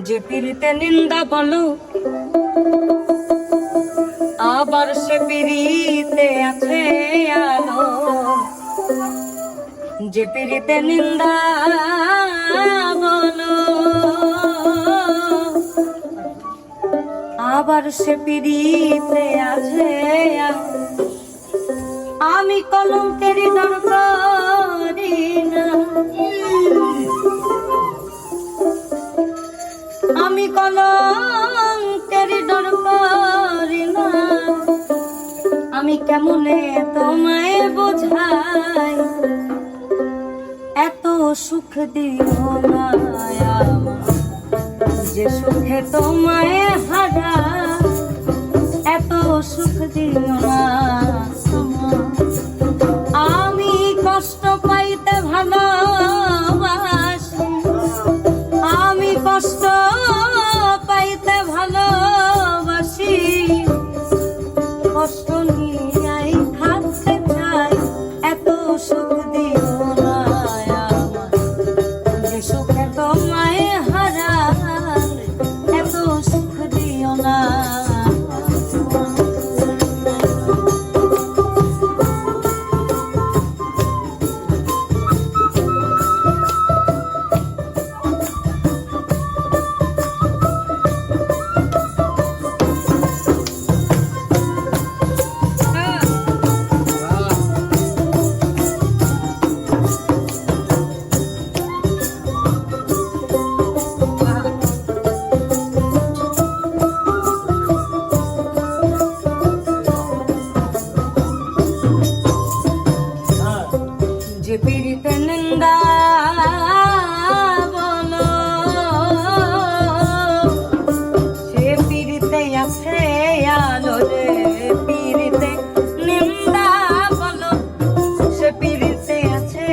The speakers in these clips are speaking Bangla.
যে পিড়িতে নিন্দা বলো আবার সে পিড়িতে আছে আলো। যে পিড়িতে নিন্দা বলো আবার সে পিড়িতে আছে আলো। আমি কলঙ্কের ডর করি না, আমি কলঙ্কের ডর করি না। আমি কেমনে তোমায় বোঝাই, এত সুখ দিও না যে সুখে তোমায় হারা, এত সুখ দিও না। আমি কষ্ট পাইতে ভালোবাসি, আমি কষ্ট পাইতে ভালোবাসি, কষ্ট নিয়ে থাকতে চাই, এত সুখ দিও না আমার যে সুখে তোমায় হারা, এত সুখ দিও না। যে পিড়িতে নিন্দা বলো সে পিড়িতে আছে আলো। রে পিড়িতে নিন্দা বলো সে পিড়িতে আছে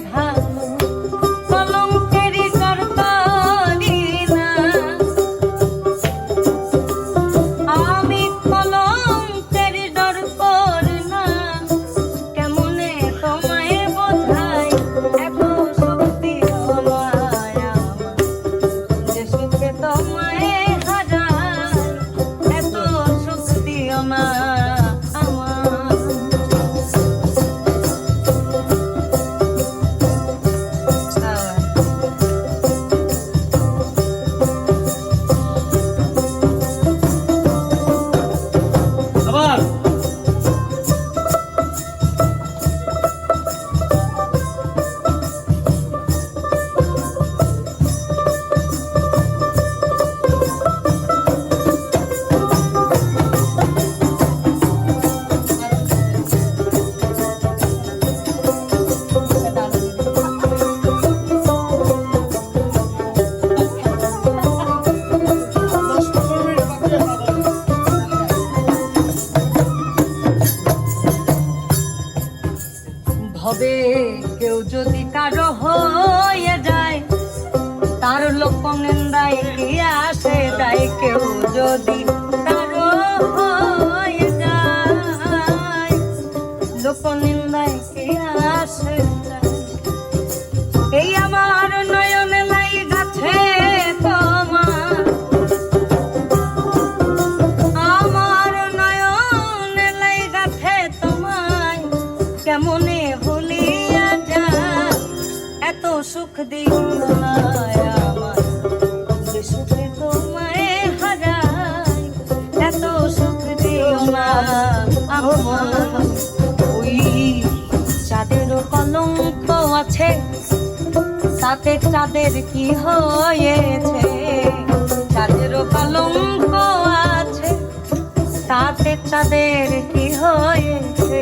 ভালো। কলঙ্কের ডর করি না, আমি কলঙ্কের ডর করি না। কেমনে তোমায় বোঝাই, এত সুখ দিও না আমার যে সুখে তোমায় হারাই, এত সুখ দিও না আমার। আবার ভবে কেউ যদি কারো হয়ে যায়, তার লোক নিন্দায় কি আসে যায়। কেউ যদি কারো হয়ে যায়, লোক নিন্দায় কি আসে যায়। এই আমার নয়নে লাই গাছে তোমার, আমার নয়নে লাই গাছে তোমায়, কেমনে ভুলিয়া যা, এত সুখ দিও না আমার যে সুখে তোমায় হারাই, এত সুখ দিও না আমার। ওই চাঁদেরও কলঙ্ক আছে, তাতে চাঁদের কি হয়েছে। চাঁদেরও কলঙ্ক আছে, তাতে চাঁদের কি হয়েছে।